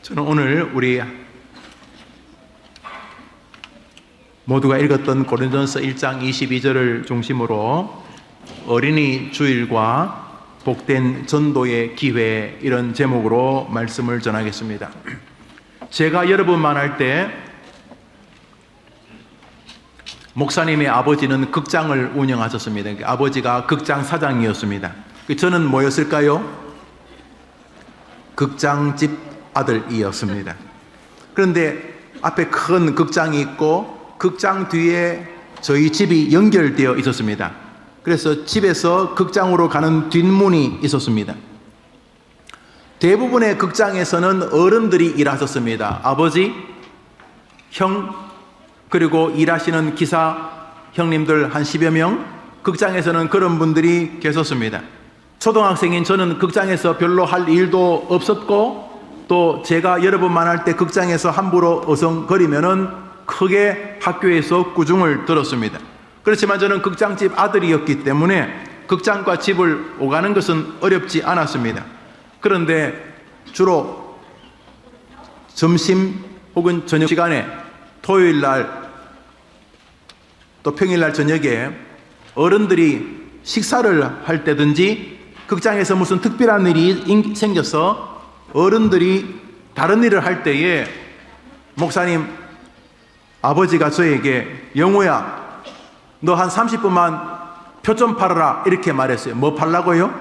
저는 오늘 우리 모두가 읽었던 고린도전서 1장 22절을 중심으로 어린이 주일과 복된 전도의 기회, 이런 제목으로 말씀을 전하겠습니다. 제가 여러분 만날 때 목사님의 아버지는 극장을 운영하셨습니다. 아버지가 극장 사장이었습니다. 저는 뭐였을까요? 극장집 아들이었습니다. 그런데 앞에 큰 극장이 있고 극장 뒤에 저희 집이 연결되어 있었습니다. 그래서 집에서 극장으로 가는 뒷문이 있었습니다. 대부분의 극장에서는 어른들이 일하셨습니다. 아버지, 형, 그리고 일하시는 기사 형님들 한 10여 명, 극장에서는 그런 분들이 계셨습니다. 초등학생인 저는 극장에서 별로 할 일도 없었고, 또 제가 여러분 만날 때 극장에서 함부로 어성거리면은 크게 학교에서 꾸중을 들었습니다. 그렇지만 저는 극장집 아들이었기 때문에 극장과 집을 오가는 것은 어렵지 않았습니다. 그런데 주로 점심 혹은 저녁 시간에, 토요일날 또 평일날 저녁에 어른들이 식사를 할 때든지 극장에서 무슨 특별한 일이 생겨서 어른들이 다른 일을 할 때에 목사님, 아버지가 저에게 영호야, 너 한 30분만 표 좀 팔아라 이렇게 말했어요. 뭐 팔라고요?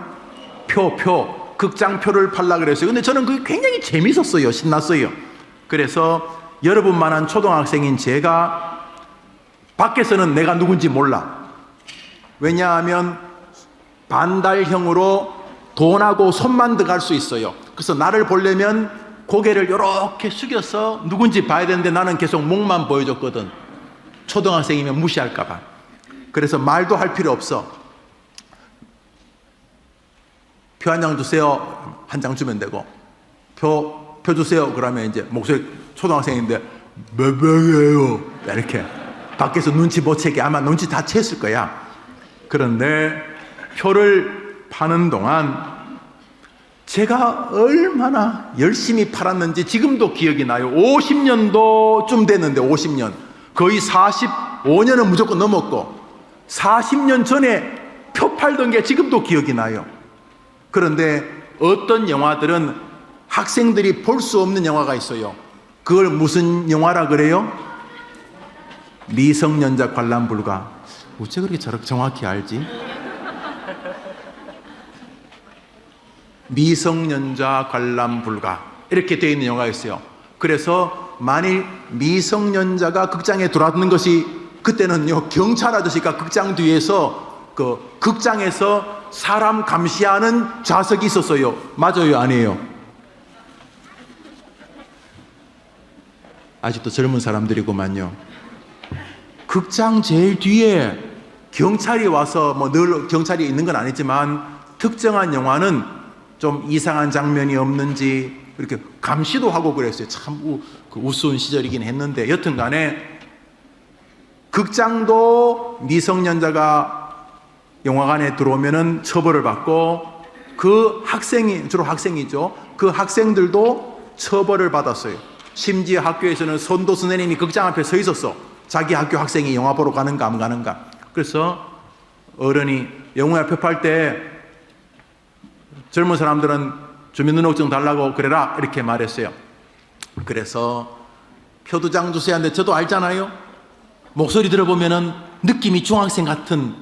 표, 극장표를 팔라 그랬어요. 근데 저는 그게 굉장히 재밌었어요. 신났어요. 그래서 여러분만한 초등학생인 제가 밖에서는 내가 누군지 몰라. 왜냐하면 반달형으로 돈하고 손만 들어갈 수 있어요. 그래서 나를 보려면 고개를 이렇게 숙여서 누군지 봐야 되는데 나는 계속 목만 보여줬거든. 초등학생이면 무시할까 봐. 그래서 말도 할 필요 없어. 표 한 장 주세요. 한 장 주면 되고, 표 주세요. 그러면 이제 목소리, 초등학생인데 몇 명이에요? 이렇게 밖에서 눈치 못 채게, 아마 눈치 다 챘을 거야. 그런데 표를 파는 동안 제가 얼마나 열심히 팔았는지 지금도 기억이 나요. 50년도쯤 됐는데, 50년, 거의 45년은 무조건 넘었고 40년 전에 표 팔던 게 지금도 기억이 나요. 그런데 어떤 영화들은 학생들이 볼 수 없는 영화가 있어요. 그걸 무슨 영화라 그래요? 미성년자 관람 불가. 어째 그렇게 정확히 알지? 미성년자 관람 불가, 이렇게 되어 있는 영화가 있어요. 그래서 만일 미성년자가 극장에 들어왔는 것이, 그때는요 경찰 아저씨가 극장 뒤에서 극장에서 사람 감시하는 좌석이 있었어요. 맞아요, 아니에요? 아직도 젊은 사람들이구만요. 극장 제일 뒤에 경찰이 와서, 뭐 늘 경찰이 있는 건 아니지만 특정한 영화는 좀 이상한 장면이 없는지 이렇게 감시도 하고 그랬어요. 참 우스운 시절이긴 했는데, 여튼 간에 극장도 미성년자가 영화관에 들어오면은 처벌을 받고, 그 학생이, 주로 학생이죠, 그 학생들도 처벌을 받았어요. 심지어 학교에서는 선도 선생님이 극장 앞에 서 있었어. 자기 학교 학생이 영화 보러 가는가 안 가는가. 그래서 어른이 영화 표 팔 때 젊은 사람들은 주민등록증 달라고 그래라 이렇게 말했어요. 그래서 표 2장 주세요 하는데, 저도 알잖아요. 목소리 들어보면은 느낌이 중학생 같은,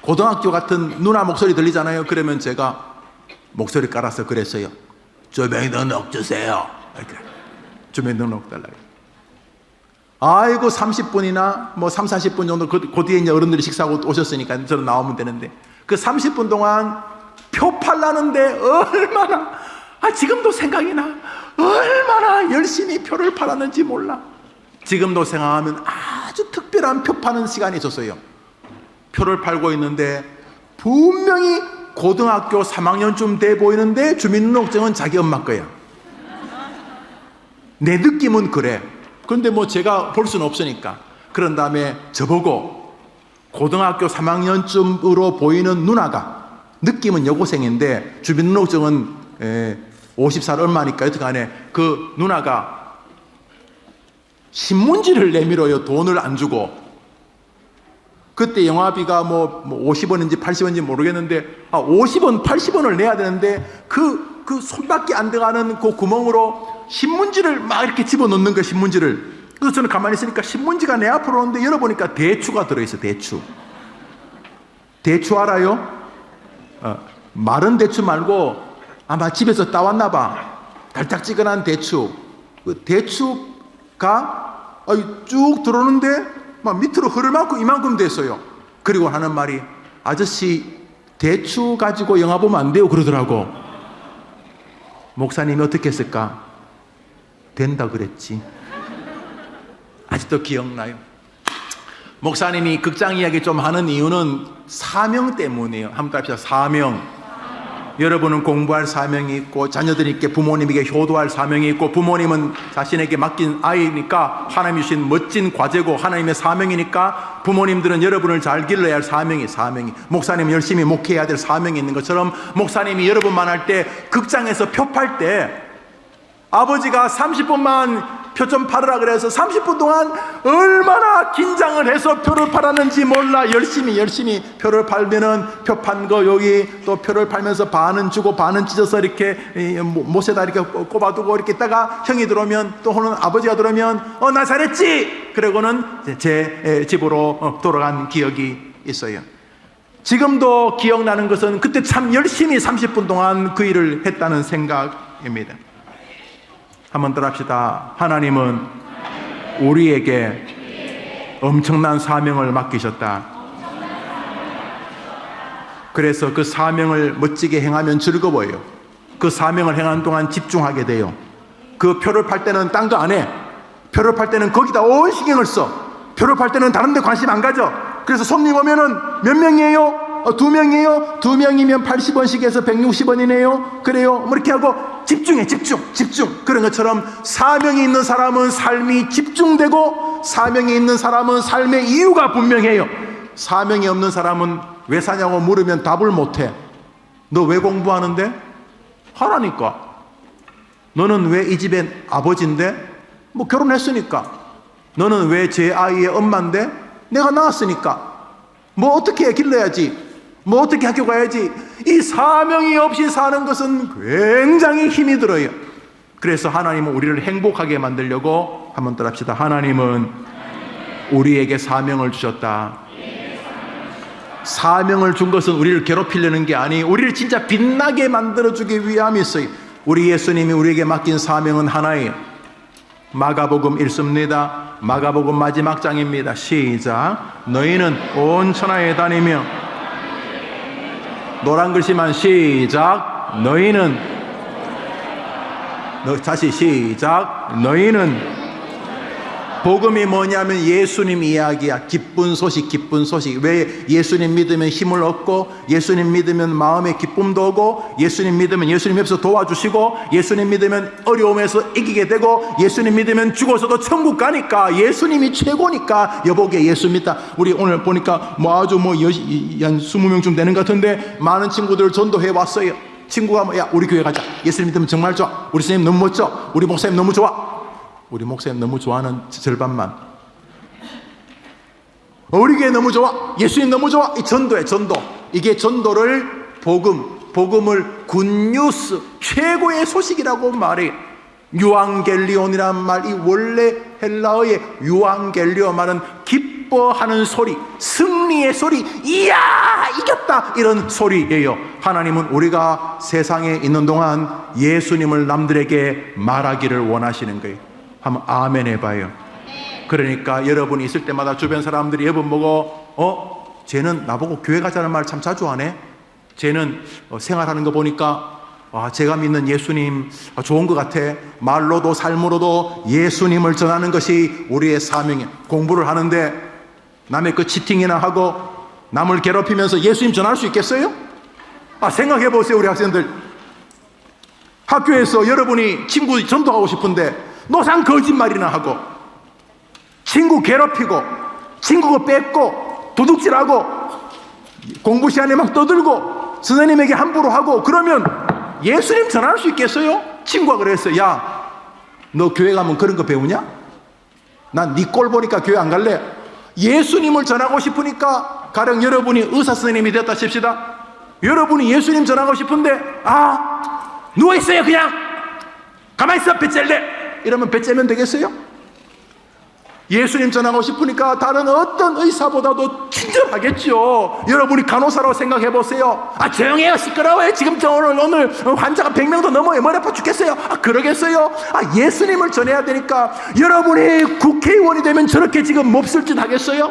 고등학교 같은 누나 목소리 들리잖아요. 그러면 제가 목소리 깔아서 그랬어요. 주민등록 주세요. 이렇게 주민등록 달라고. 아이고 30분이나 뭐 3, 40분 정도 그 뒤에 이제 어른들이 식사하고 오셨으니까 저는 나오면 되는데, 그 30분 동안 표 팔라는데 얼마나, 지금도 생각이 나. 얼마나 열심히 표를 팔았는지 몰라. 지금도 생각하면 아주 특별한 표 파는 시간이 있었어요. 표를 팔고 있는데 분명히 고등학교 3학년쯤 돼 보이는데 주민등록증은 자기 엄마 거야. 내 느낌은 그래. 그런데 뭐 제가 볼 수는 없으니까. 그런 다음에 저보고 고등학교 3학년쯤으로 보이는 누나가, 느낌은 여고생인데 주민등록증은 50살 얼마니까 여튼간에 그 누나가 신문지를 내밀어요. 돈을 안 주고. 그때 영화비가 뭐 50원인지 80원인지 모르겠는데 50원, 80원을 내야 되는데 그 손밖에 안 들어가는 그 구멍으로 신문지를 막 이렇게 집어넣는 거예요. 신문지를. 그래서 저는 가만히 있으니까 신문지가 내 앞으로 오는데 열어보니까 대추가 들어있어요. 대추. 대추 알아요? 마른 대추 말고 아마 집에서 따왔나 봐. 달짝지근한 대추. 그 대추가 쭉 들어오는데 막 밑으로 흐를만큼 이만큼 됐어요. 그리고 하는 말이, 아저씨 대추 가지고 영화 보면 안 돼요 그러더라고. 목사님이 어떻게 했을까? 된다 그랬지. 아직도 기억나요. 목사님이 극장 이야기 좀 하는 이유는 사명 때문이에요. 한번 합시다. 사명. 여러분은 공부할 사명이 있고, 자녀들에게 부모님에게 효도할 사명이 있고, 부모님은 자신에게 맡긴 아이니까 하나님이 주신 멋진 과제고 하나님의 사명이니까 부모님들은 여러분을 잘 길러야 할 사명이 목사님은 열심히 목회해야 될 사명이 있는 것처럼, 목사님이 여러분만 할 때 극장에서 표 팔 때 아버지가 30분만 표 좀 팔으라 그래서 30분 동안 얼마나 긴장을 해서 표를 팔았는지 몰라. 열심히 표를 팔면은 표 판 거 여기 또 표를 팔면서 반은 주고 반은 찢어서 이렇게 못에다 이렇게 꼽아두고 이렇게 있다가 형이 들어오면 또 혹은 아버지가 들어오면 나 잘했지. 그러고는 제 집으로 돌아간 기억이 있어요. 지금도 기억나는 것은 그때 참 열심히 30분 동안 그 일을 했다는 생각입니다. 한번 더 합시다. 하나님은 우리에게 엄청난 사명을 맡기셨다. 그래서 그 사명을 멋지게 행하면 즐거워요. 그 사명을 행하는 동안 집중하게 돼요. 그 표를 팔 때는 딴 거 안 해. 표를 팔 때는 거기다 온 신경을 써. 표를 팔 때는 다른 데 관심 안 가져. 그래서 손님 오면은 몇 명이에요? 2명이에요? 2명이면 80원씩 해서 160원이네요? 그래요? 뭐 이렇게 하고 집중. 그런 것처럼 사명이 있는 사람은 삶이 집중되고, 사명이 있는 사람은 삶의 이유가 분명해요. 사명이 없는 사람은 왜 사냐고 물으면 답을 못해. 너 왜 공부하는데? 하라니까. 너는 왜 이 집의 아버지인데? 뭐 결혼했으니까. 너는 왜 제 아이의 엄마인데? 내가 낳았으니까. 뭐 어떻게 길러야지? 뭐 어떻게 학교 가야지? 이 사명이 없이 사는 것은 굉장히 힘이 들어요. 그래서 하나님은 우리를 행복하게 만들려고, 한번 더 합시다. 하나님은 우리에게 사명을 주셨다. 사명을 준 것은 우리를 괴롭히려는 게 아니, 우리를 진짜 빛나게 만들어주기 위함이 있어요. 우리 예수님이 우리에게 맡긴 사명은 하나예요. 마가복음 읽습니다. 마가복음 마지막 장입니다. 시작. 너희는 온 천하에 다니며, 노란 글씨만 시작. 다시 시작. 너희는, 복음이 뭐냐면 예수님 이야기야. 기쁜 소식. 왜 예수님 믿으면 힘을 얻고, 예수님 믿으면 마음에 기쁨도 오고, 예수님 믿으면 예수님 옆에서 도와주시고, 예수님 믿으면 어려움에서 이기게 되고, 예수님 믿으면 죽어서도 천국 가니까, 예수님이 최고니까 여보게 예수 믿다. 우리 오늘 보니까 아주 한 20명쯤 되는 것 같은데 많은 친구들을 전도해 왔어요. 친구가 야 우리 교회 가자. 예수님 믿으면 정말 좋아. 우리 선생님 너무 멋져. 우리 목사님 너무 좋아. 우리 목사님 너무 좋아하는 절반만. 우리 교회 너무 좋아. 예수님 너무 좋아. 이 전도야, 전도. 이게 전도를 복음을 굿뉴스, 최고의 소식이라고 말해. 유앙겔리온이란 말이 원래 헬라어의 유앙겔리오 말은 기뻐하는 소리, 승리의 소리, 이야 이겼다 이런 소리예요. 하나님은 우리가 세상에 있는 동안 예수님을 남들에게 말하기를 원하시는 거예요. 한번 아멘 해봐요. 그러니까 여러분이 있을 때마다 주변 사람들이 여러분 보고 쟤는 나보고 교회 가자는 말 참 자주 하네. 쟤는 생활하는 거 보니까 제가 믿는 예수님 좋은 것 같아. 말로도 삶으로도 예수님을 전하는 것이 우리의 사명이에요. 공부를 하는데 남의 그 치팅이나 하고 남을 괴롭히면서 예수님 전할 수 있겠어요? 생각해 보세요. 우리 학생들 학교에서 여러분이 친구 전도하고 싶은데 노상 거짓말이나 하고 친구 괴롭히고 친구 거 뺏고 도둑질하고 공부 시간에 막 떠들고 선생님에게 함부로 하고 그러면 예수님 전할 수 있겠어요? 친구가 그랬어요. 야 너 교회 가면 그런 거 배우냐? 난 네 꼴 보니까 교회 안 갈래. 예수님을 전하고 싶으니까, 가령 여러분이 의사 선생님이 됐다 칩시다. 여러분이 예수님 전하고 싶은데 누워있어요. 그냥 가만히 있어. 배 짤래. 이러면 배 째면 되겠어요? 예수님 전하고 싶으니까 다른 어떤 의사보다도 친절하겠죠. 여러분이 간호사라고 생각해 보세요. 조용해요. 시끄러워요. 지금 오늘 환자가 100명도 넘어요. 머리 아파 죽겠어요. 그러겠어요? 예수님을 전해야 되니까. 여러분이 국회의원이 되면 저렇게 지금 몹쓸 짓 하겠어요?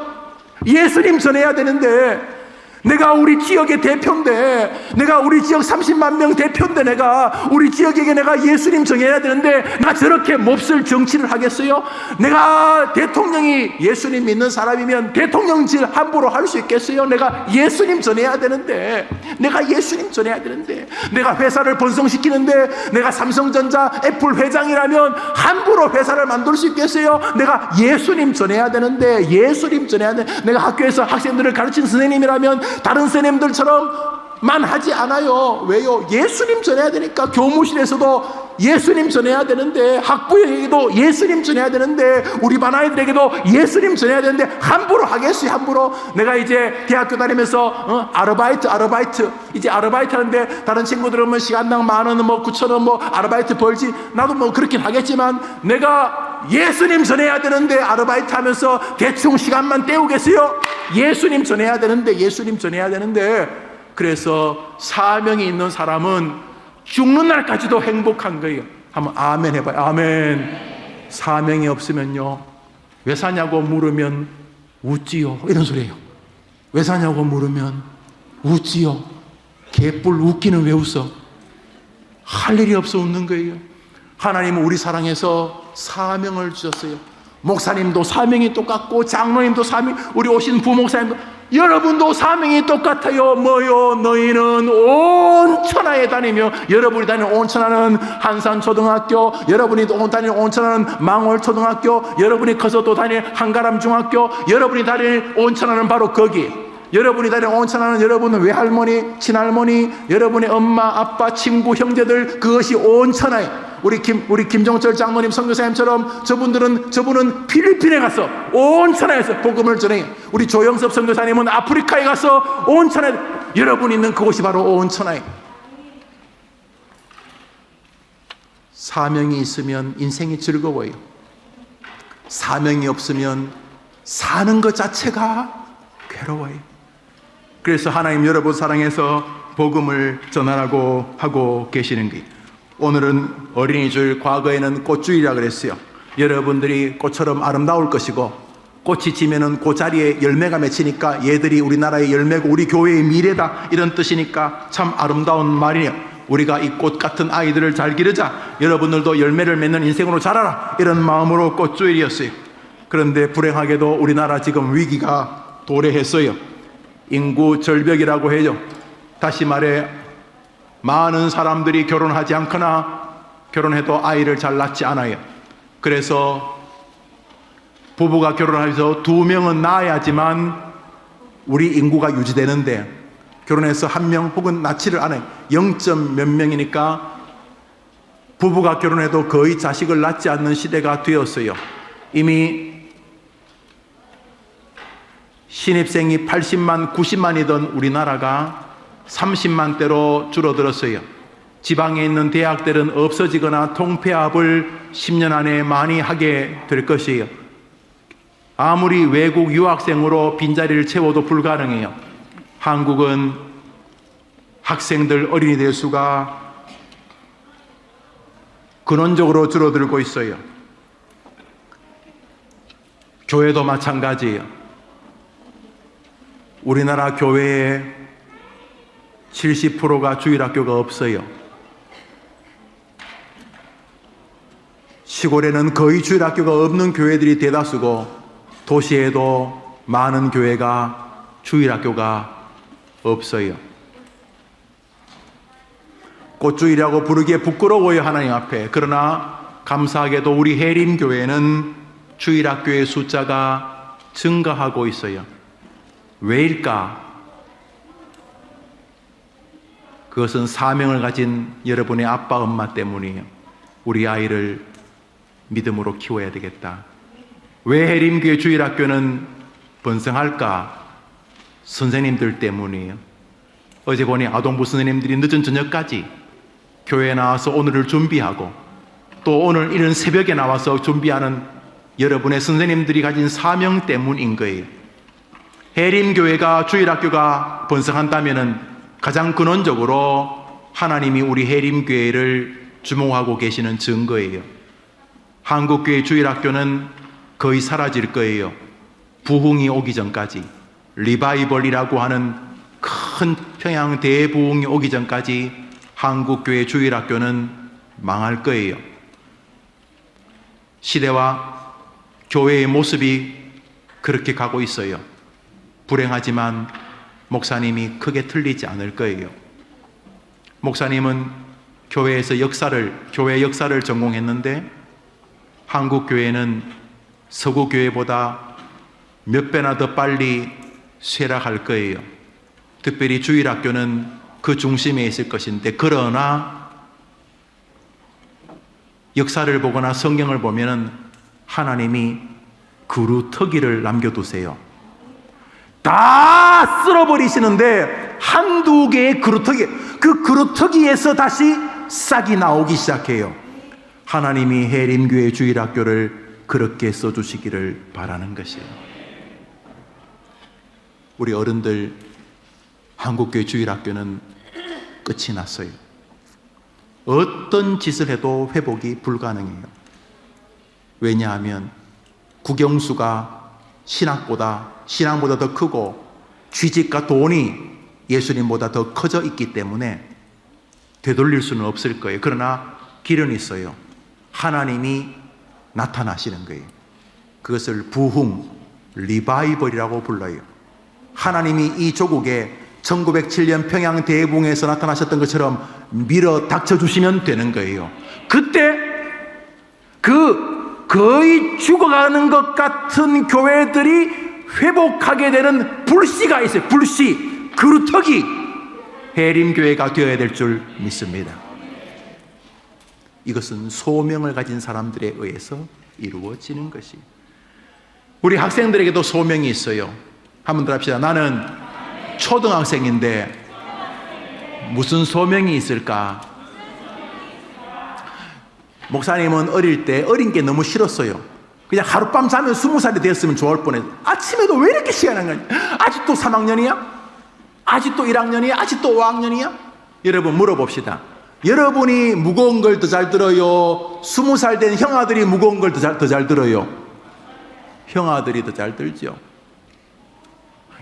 예수님 전해야 되는데, 내가 우리 지역의 대표인데, 내가 우리 지역 30만 명 대표인데, 내가 우리 지역에게 내가 예수님 전해야 되는데 나 저렇게 몹쓸 정치를 하겠어요? 내가 대통령이 예수님 믿는 사람이면 대통령질 함부로 할 수 있겠어요? 내가 예수님 전해야 되는데, 내가 예수님 전해야 되는데, 내가 회사를 번성시키는데, 내가 삼성전자 애플 회장이라면 함부로 회사를 만들 수 있겠어요? 내가 예수님 전해야 되는데, 예수님 전해야 돼. 내가 학교에서 학생들을 가르친 선생님이라면 다른 선생님들처럼만 하지 않아요. 왜요? 예수님 전해야 되니까. 교무실에서도 예수님 전해야 되는데, 학부에게도 예수님 전해야 되는데, 우리 반 아이들에게도 예수님 전해야 되는데 함부로 하겠어요? 함부로? 내가 이제 대학교 다니면서 아르바이트 이제 아르바이트 하는데, 다른 친구들은 뭐 시간당 10,000원, 뭐 9,000원 뭐 아르바이트 벌지. 나도 뭐 그렇긴 하겠지만, 내가 예수님 전해야 되는데 아르바이트 하면서 대충 시간만 때우겠어요? 예수님 전해야 되는데, 예수님 전해야 되는데. 그래서 사명이 있는 사람은 죽는 날까지도 행복한 거예요. 한번 아멘 해봐요. 아멘. 사명이 없으면요, 왜 사냐고 물으면 웃지요. 이런 소리예요. 왜 사냐고 물으면 웃지요. 개뿔 웃기는 왜 웃어? 할 일이 없어 웃는 거예요. 하나님은 우리 사랑해서 사명을 주셨어요. 목사님도 사명이 똑같고, 장로님도 사명, 우리 오신 부목사님도, 여러분도 사명이 똑같아요. 뭐요? 너희는 온 천하에 다니며, 여러분이 다니는 온 천하는 한산초등학교, 여러분이 다니는 온 천하는 망월초등학교, 여러분이 커서 또 다니는 한가람중학교, 여러분이 다니는 온 천하는 바로 거기. 여러분이 다니는 온 천하는 여러분은 외할머니, 친할머니, 여러분의 엄마, 아빠, 친구, 형제들, 그것이 온 천하에. 우리 김종철 장로님, 선교사님처럼 저분은 필리핀에 가서 온 천하에서 복음을 전해요. 우리 조영섭 선교사님은 아프리카에 가서 온 천하에. 여러분 있는 그곳이 바로 온 천하에. 사명이 있으면 인생이 즐거워요. 사명이 없으면 사는 것 자체가 괴로워요. 그래서 하나님 여러분 사랑해서 복음을 전하라고 하고 계시는 거예요. 오늘은 어린이주일, 과거에는 꽃주일이라 그랬어요. 여러분들이 꽃처럼 아름다울 것이고, 꽃이 지면은 그 자리에 열매가 맺히니까 얘들이 우리나라의 열매고 우리 교회의 미래다, 이런 뜻이니까 참 아름다운 말이에요. 우리가 이 꽃 같은 아이들을 잘 기르자, 여러분들도 열매를 맺는 인생으로 자라라, 이런 마음으로 꽃주일이었어요. 그런데 불행하게도 우리나라 지금 위기가 도래했어요. 인구 절벽이라고 해요. 다시 말해, 많은 사람들이 결혼하지 않거나 결혼해도 아이를 잘 낳지 않아요. 그래서 부부가 결혼해서 2명은 낳아야지만 우리 인구가 유지되는데, 결혼해서 1명 혹은 낳지를 않아요. 0점 몇 명이니까 부부가 결혼해도 거의 자식을 낳지 않는 시대가 되었어요. 이미 신입생이 80만, 90만이던 우리나라가 30만대로 줄어들었어요. 지방에 있는 대학들은 없어지거나 통폐합을 10년 안에 많이 하게 될 것이에요. 아무리 외국 유학생으로 빈자리를 채워도 불가능해요. 한국은 학생들, 어린이들 수가 근원적으로 줄어들고 있어요. 교회도 마찬가지예요. 우리나라 교회에 70%가 주일학교가 없어요. 시골에는 거의 주일학교가 없는 교회들이 대다수고, 도시에도 많은 교회가 주일학교가 없어요. 꽃주일이라고 부르기에 부끄러워요, 하나님 앞에. 그러나 감사하게도 우리 해림교회는 주일학교의 숫자가 증가하고 있어요. 왜일까? 그것은 사명을 가진 여러분의 아빠, 엄마 때문이에요. 우리 아이를 믿음으로 키워야 되겠다. 왜 해림교회 주일학교는 번성할까? 선생님들 때문이에요. 어제 보니 아동부 선생님들이 늦은 저녁까지 교회에 나와서 오늘을 준비하고 또 오늘 이런 새벽에 나와서 준비하는 여러분의 선생님들이 가진 사명 때문인 거예요. 해림교회가 주일학교가 번성한다면 가장 근원적으로 하나님이 우리 해림교회를 주목하고 계시는 증거예요. 한국교회 주일학교는 거의 사라질 거예요. 부흥이 오기 전까지, 리바이벌이라고 하는 큰 평양 대부흥이 오기 전까지 한국교회 주일학교는 망할 거예요. 시대와 교회의 모습이 그렇게 가고 있어요. 불행하지만 목사님이 크게 틀리지 않을 거예요. 목사님은 교회에서 교회 역사를 전공했는데 한국교회는 서구교회보다 몇 배나 더 빨리 쇠락할 거예요. 특별히 주일학교는 그 중심에 있을 것인데, 그러나 역사를 보거나 성경을 보면 하나님이 그루터기를 남겨두세요. 다 쓸어버리시는데 한두 개의 그루터기, 그 그루터기에서 다시 싹이 나오기 시작해요. 하나님이 해림교회 주일학교를 그렇게 써주시기를 바라는 것이에요. 우리 어른들, 한국교회 주일학교는 끝이 났어요. 어떤 짓을 해도 회복이 불가능해요. 왜냐하면 국영수가 신앙보다 더 크고 취직과 돈이 예수님보다 더 커져 있기 때문에 되돌릴 수는 없을 거예요. 그러나 길은 있어요. 하나님이 나타나시는 거예요. 그것을 부흥, 리바이벌이라고 불러요. 하나님이 이 조국에 1907년 평양 대붕에서 나타나셨던 것처럼 밀어 닥쳐주시면 되는 거예요. 그때 거의 죽어가는 것 같은 교회들이 회복하게 되는 불씨가 있어요. 불씨, 그루터기, 해림교회가 되어야 될 줄 믿습니다. 이것은 소명을 가진 사람들에 의해서 이루어지는 것이. 우리 학생들에게도 소명이 있어요. 한번 더 합시다. 나는 초등학생인데 무슨 소명이 있을까? 목사님은 어릴 때 어린 게 너무 싫었어요. 그냥 하룻밤 자면 20살이 되었으면 좋을 뻔했어요. 아침에도 왜 이렇게 시간 안 가냐? 아직도 3학년이야? 아직도 1학년이야? 아직도 5학년이야? 여러분 물어봅시다. 여러분이 무거운 걸 더 잘 들어요? 20살 된 형아들이 무거운 걸 더 잘 들어요? 형아들이 더 잘 들죠.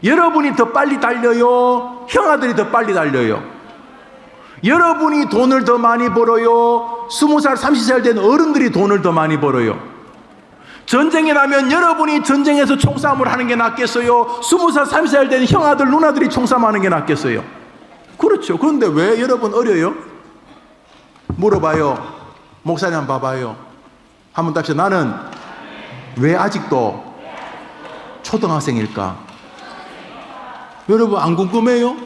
여러분이 더 빨리 달려요? 형아들이 더 빨리 달려요? 여러분이 돈을 더 많이 벌어요? 20살, 30살 된 어른들이 돈을 더 많이 벌어요? 전쟁이 나면 여러분이 전쟁에서 총싸움을 하는 게 낫겠어요? 20살, 30살 된 형아들, 누나들이 총싸움하는 게 낫겠어요? 그렇죠. 그런데 왜 여러분 어려요? 물어봐요. 목사님 한번 봐봐요. 한번 답시다. 나는 왜 아직도 초등학생일까? 여러분 안 궁금해요?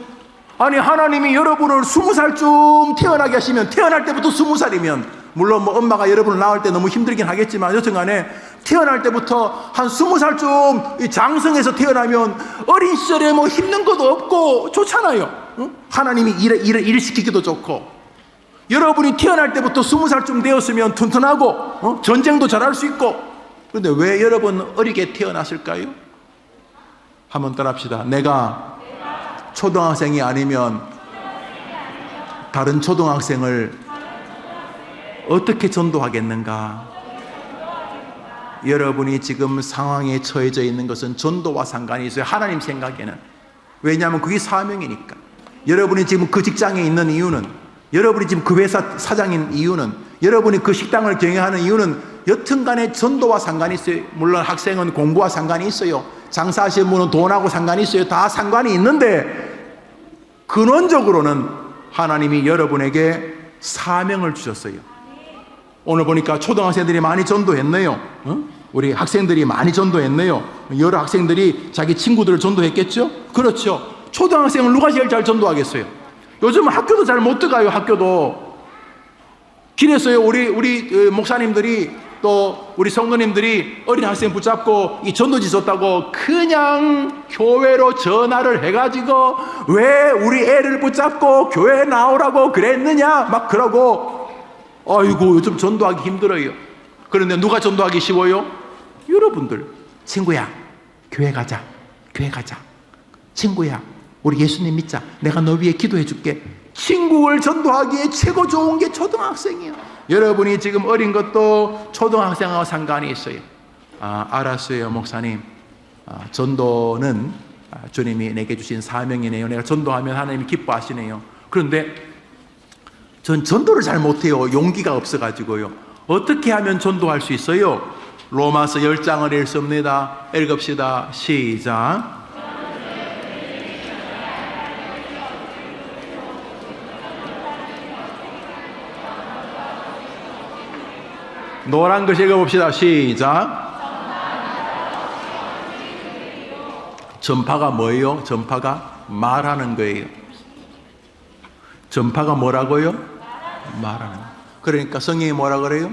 아니 하나님이 여러분을 20살쯤 태어나게 하시면, 태어날 때부터 20살이면, 물론 뭐 엄마가 여러분을 낳을 때 너무 힘들긴 하겠지만 여튼간에 태어날 때부터 한 20살쯤 장성해서 태어나면 어린 시절에 뭐 힘든 것도 없고 좋잖아요. 응? 하나님이 일 시키기도 좋고. 여러분이 태어날 때부터 20살쯤 되었으면 튼튼하고 전쟁도 잘할 수 있고. 그런데 왜 여러분 어리게 태어났을까요? 한번 따라합시다. 내가 초등학생이 아니면 다른 초등학생을 어떻게 전도하겠는가? 여러분이 지금 상황에 처해져 있는 것은 전도와 상관이 있어요. 하나님 생각에는. 왜냐하면 그게 사명이니까. 여러분이 지금 그 직장에 있는 이유는, 여러분이 지금 그 회사 사장인 이유는, 여러분이 그 식당을 경영하는 이유는 여튼간에 전도와 상관이 있어요. 물론 학생은 공부와 상관이 있어요. 장사하시는 분은 돈하고 상관이 있어요. 다 상관이 있는데 근원적으로는 하나님이 여러분에게 사명을 주셨어요. 오늘 보니까 초등학생들이 많이 전도했네요. 우리 학생들이 많이 전도했네요. 여러 학생들이 자기 친구들을 전도했겠죠? 그렇죠. 초등학생을 누가 제일 잘 전도하겠어요? 요즘은 학교도 잘 못 들어가요. 학교도 길에서요. 우리 목사님들이 또 우리 성도님들이 어린 학생 붙잡고 이 전도지 줬다고 그냥 교회로 전화를 해가지고 왜 우리 애를 붙잡고 교회 나오라고 그랬느냐 막 그러고, 아이고 요즘 전도하기 힘들어요. 그런데 누가 전도하기 쉬워요? 여러분들. 친구야, 교회 가자. 교회 가자. 친구야, 우리 예수님 믿자. 내가 너 위해 기도해 줄게. 친구를 전도하기에 최고 좋은 게 초등학생이에요. 여러분이 지금 어린 것도 초등학생하고 상관이 있어요. 알았어요 목사님. 전도는 주님이 내게 주신 사명이네요. 내가 전도하면 하나님이 기뻐하시네요. 그런데 전 전도를 잘 못해요. 용기가 없어가지고요. 어떻게 하면 전도할 수 있어요? 로마서 10장을 읽습니다. 읽읍시다. 시작. 노란 글 읽어봅시다. 시작. 전파가 뭐예요? 전파가 말하는 거예요. 전파가 뭐라고요? 말하는 거. 그러니까 성경이 뭐라 그래요?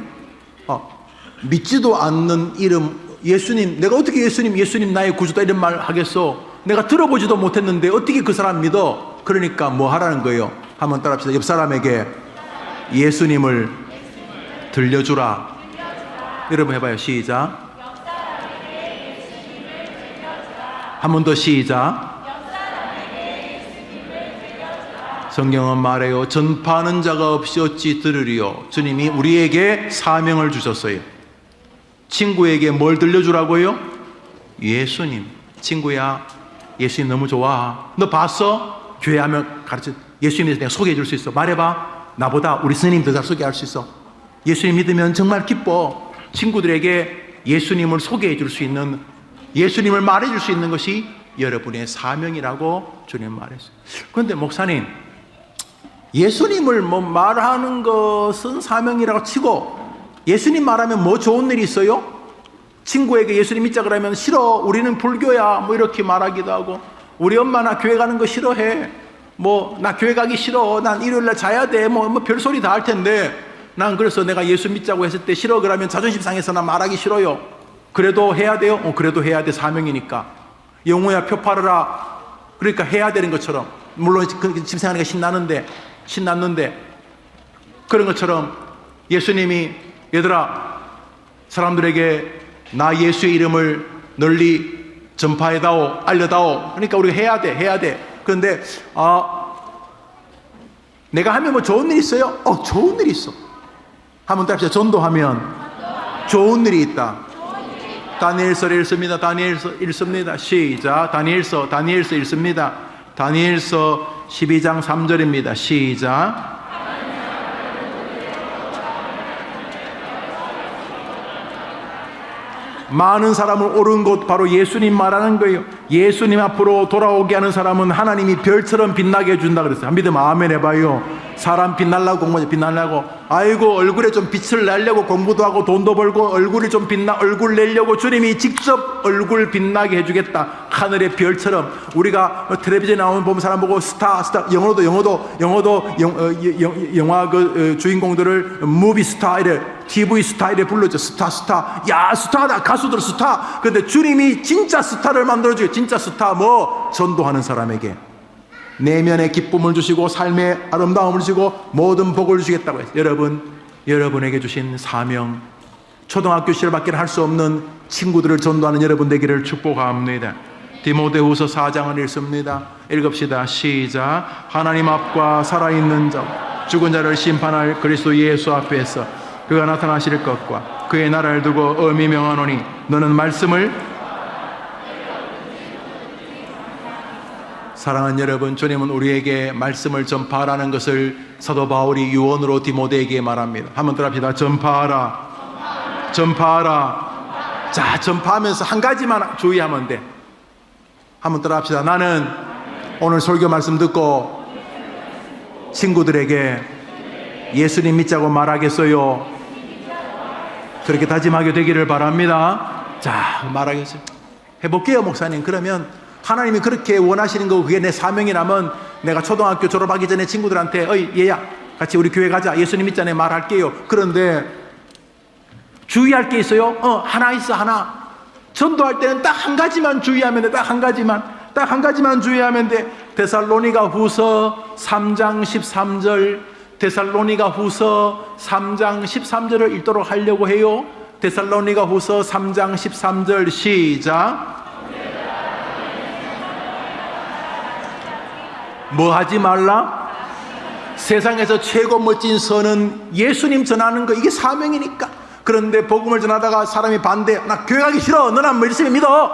믿지도 않는 이름 예수님, 내가 어떻게 예수님 나의 구주다 이런 말 하겠어? 내가 들어보지도 못했는데 어떻게 그 사람 믿어? 그러니까 뭐 하라는 거예요? 한번 따라합시다. 옆 사람에게 예수님을 들려주라. 여러분 해봐요. 시작. 한 번 더 시작. 성경은 말해요. 전파하는 자가 없이 어찌 들으리요. 주님이 우리에게 사명을 주셨어요. 친구에게 뭘 들려주라고요? 예수님. 친구야, 예수님 너무 좋아. 너 봤어? 교회 하면 가르쳐. 예수님에 대해서 내가 소개해 줄 수 있어. 말해봐. 나보다 우리 스님 더 잘 소개할 수 있어. 예수님 믿으면 정말 기뻐. 친구들에게 예수님을 소개해 줄 수 있는, 예수님을 말해 줄 수 있는 것이 여러분의 사명이라고 주님 말했어요. 그런데 목사님, 예수님을 말하는 것은 사명이라고 치고 예수님 말하면 뭐 좋은 일이 있어요? 친구에게 예수님 믿자 그러면 싫어, 우리는 불교야 뭐 이렇게 말하기도 하고, 우리 엄마 나 교회 가는 거 싫어해, 뭐 나 교회 가기 싫어, 난 일요일날 자야 돼, 뭐 별소리 다 할 텐데, 난 그래서 내가 예수 믿자고 했을 때 싫어 그러면 자존심 상해서 난 말하기 싫어요. 그래도 해야 돼요? 그래도 해야 돼. 사명이니까. 영호야 표 팔아라. 그러니까 해야 되는 것처럼, 물론 집생하니까 신났는데 그런 것처럼 예수님이 얘들아 사람들에게 나 예수의 이름을 널리 전파해다오, 알려다오. 그러니까 우리가 해야 돼. 그런데 내가 하면 뭐 좋은 일 있어요? 좋은 일 있어. 한번 따라합시다. 전도하면 좋은 일이 있다. 다니엘서 읽습니다. 다니엘서 읽습니다. 시작. 다니엘서 읽습니다. 다니엘서 12장 3절입니다. 시작. 많은 사람을 옳은 곳, 바로 예수님 말하는 거예요. 예수님 앞으로 돌아오게 하는 사람은 하나님이 별처럼 빛나게 해준다 그랬어요. 한 믿으면 아멘 해봐요. 사람 빛나려고 공부하지, 빛나려고. 아이고 얼굴에 좀 빛을 내려고 공부도 하고 돈도 벌고 얼굴이 좀 얼굴 내려고 주님이 직접 얼굴 빛나게 해주겠다. 하늘의 별처럼. 우리가 텔레비전에 나오는 보면 사람 보고 스타 영어도 영화 그 주인공들을 무비 스타 이래, TV 스타 이래 불렀죠. 스타. 야 스타다. 가수들 스타. 근데 주님이 진짜 스타를 만들어줘요. 진짜 스타 뭐? 전도하는 사람에게 내면의 기쁨을 주시고 삶의 아름다움을 주시고 모든 복을 주시겠다고 했어요. 여러분에게 주신 사명, 초등학교 시절밖에 할 수 없는 친구들을 전도하는 여러분 되기를 축복합니다. 디모데후서 4장을 읽습니다. 읽읍시다. 시작. 하나님 앞과 살아있는 자, 죽은 자를 심판할 그리스도 예수 앞에서 그가 나타나실 것과 그의 나라를 두고 엄히 명하노니 너는 말씀을. 사랑하는 여러분, 주님은 우리에게 말씀을 전파하라는 것을 사도 바울이 유언으로 디모데에게 말합니다. 한번 들어봅시다. 전파하라. 자, 전파하면서 한 가지만 주의하면 돼. 한번 들어봅시다. 나는 오늘 설교 말씀 듣고 친구들에게 예수님 믿자고 말하겠어요. 그렇게 다짐하게 되기를 바랍니다. 자, 말하겠어요. 해볼게요, 목사님. 그러면 하나님이 그렇게 원하시는 거, 그게 내 사명이라면 내가 초등학교 졸업하기 전에 친구들한테 얘야 같이 우리 교회 가자, 예수님 믿자네 말할게요. 그런데 주의할 게 있어요? 하나 있어, 하나. 전도할 때는 딱 한 가지만 주의하면 돼. 딱 한 가지만 주의하면 돼. 데살로니가 후서 3장 13절, 데살로니가 후서 3장 13절을 읽도록 하려고 해요. 데살로니가 후서 3장 13절 시작. 뭐 하지 말라? 세상에서 최고 멋진 선은 예수님 전하는 거, 이게 사명이니까. 그런데 복음을 전하다가 사람이 반대, 나 교회 가기 싫어, 너는 뭐 예수님 믿어,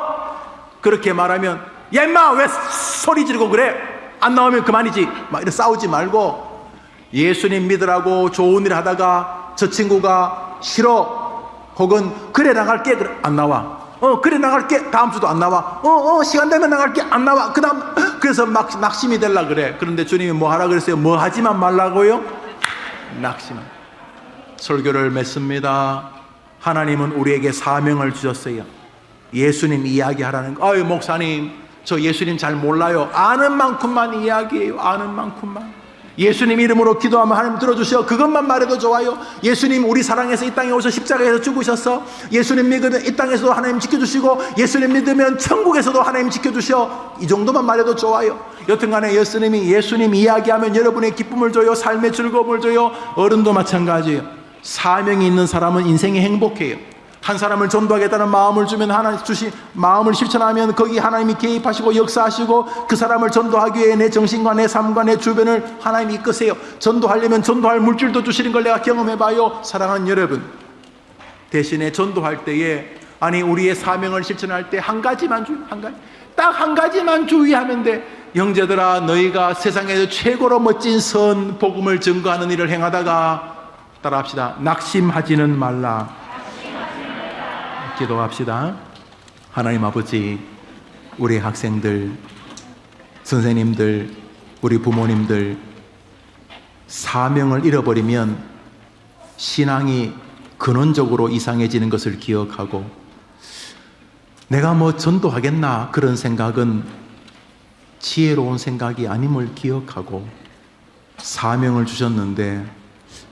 그렇게 말하면 야 임마 왜 소리 지르고 그래, 안 나오면 그만이지, 막 이렇게 싸우지 말고, 예수님 믿으라고 좋은 일 하다가 저 친구가 싫어, 혹은 그래 나갈게, 그래 안 나와, 그래 나갈게, 다음 주도 안 나와, 시간 되면 나갈게, 안 나와, 그 다음, 그래서 막 낙심이 되려 그래. 그런데 주님이 뭐 하라 그랬어요? 뭐 하지만 말라고요? 낙심만. 설교를 맺습니다. 하나님은 우리에게 사명을 주셨어요. 예수님 이야기하라는 거. 아유 목사님, 저 예수님 잘 몰라요. 아는 만큼만 이야기해요. 아는 만큼만. 예수님 이름으로 기도하면 하나님 들어주셔. 그것만 말해도 좋아요. 예수님 우리 사랑해서 이 땅에 오셔 십자가에서 죽으셨어. 예수님 믿으면 이 땅에서도 하나님 지켜주시고, 예수님 믿으면 천국에서도 하나님 지켜주셔. 이 정도만 말해도 좋아요. 여튼간에 예수님 이야기하면 여러분의 기쁨을 줘요. 삶의 즐거움을 줘요. 어른도 마찬가지예요. 사명이 있는 사람은 인생이 행복해요. 한 사람을 전도하겠다는 마음을 주면 하나님 주신 마음을 실천하면 거기 하나님이 개입하시고 역사하시고 그 사람을 전도하기 위해 내 정신과 내 삶과 내 주변을 하나님이 이끄세요. 전도하려면 전도할 물질도 주시는 걸 내가 경험해봐요. 사랑하는 여러분, 대신에 전도할 때에 우리의 사명을 실천할 때 한 가지만 딱 한 가지만 주의하면 돼. 형제들아, 너희가 세상에서 최고로 멋진 선 복음을 증거하는 일을 행하다가, 따라합시다. 낙심하지는 말라. 기도합시다. 하나님 아버지, 우리 학생들, 선생님들, 우리 부모님들, 사명을 잃어버리면 신앙이 근원적으로 이상해지는 것을 기억하고, 내가 뭐 전도하겠나 그런 생각은 지혜로운 생각이 아님을 기억하고, 사명을 주셨는데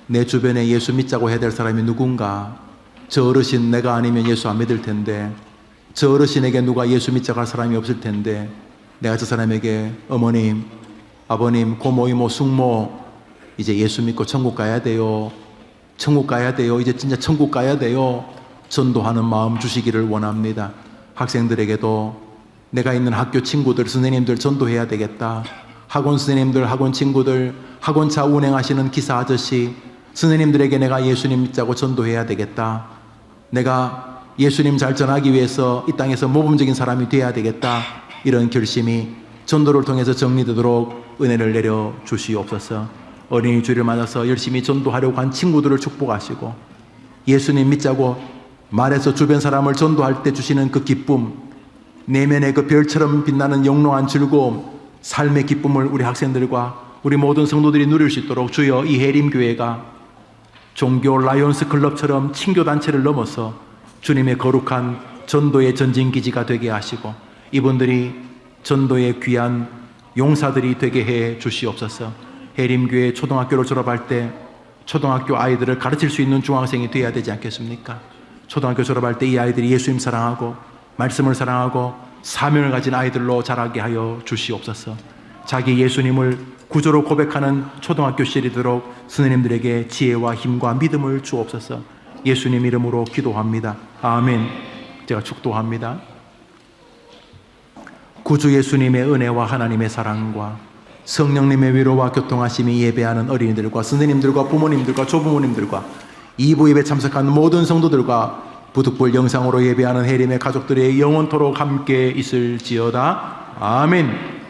내 주변에 예수 믿자고 해야 될 사람이 누군가, 저 어르신 내가 아니면 예수 안 믿을 텐데, 저 어르신에게 누가 예수 믿자고 할 사람이 없을 텐데, 내가 저 사람에게 어머님, 아버님, 고모, 이모, 숙모, 이제 예수 믿고 천국 가야 돼요, 천국 가야 돼요, 이제 진짜 천국 가야 돼요, 전도하는 마음 주시기를 원합니다. 학생들에게도 내가 있는 학교 친구들, 선생님들 전도해야 되겠다. 학원 선생님들, 학원 친구들, 학원차 운행하시는 기사 아저씨, 선생님들에게 내가 예수님 믿자고 전도해야 되겠다. 내가 예수님 잘 전하기 위해서 이 땅에서 모범적인 사람이 되어야 되겠다. 이런 결심이 전도를 통해서 정리되도록 은혜를 내려 주시옵소서. 어린이 주일을 맞아서 열심히 전도하려고 한 친구들을 축복하시고, 예수님 믿자고 말해서 주변 사람을 전도할 때 주시는 그 기쁨, 내면의 그 별처럼 빛나는 영롱한 즐거움, 삶의 기쁨을 우리 학생들과 우리 모든 성도들이 누릴 수 있도록 주여, 이 해림교회가 종교 라이온스 클럽처럼 친교단체를 넘어서 주님의 거룩한 전도의 전진기지가 되게 하시고, 이분들이 전도의 귀한 용사들이 되게 해 주시옵소서. 해림교회 초등학교를 졸업할 때 초등학교 아이들을 가르칠 수 있는 중학생이 되어야 되지 않겠습니까? 초등학교 졸업할 때 이 아이들이 예수님 사랑하고 말씀을 사랑하고 사명을 가진 아이들로 자라게 하여 주시옵소서. 자기 예수님을 구조로 고백하는 초등학교 시절이 되도록 선생님들에게 지혜와 힘과 믿음을 주옵소서. 예수님 이름으로 기도합니다. 아멘. 제가 축도합니다. 구주 예수님의 은혜와 하나님의 사랑과 성령님의 위로와 교통하심이 예배하는 어린이들과 선생님들과 부모님들과 조부모님들과 2부 예배 참석한 모든 성도들과 부득불 영상으로 예배하는 해림의 가족들의 영원토록 함께 있을지어다. 아멘.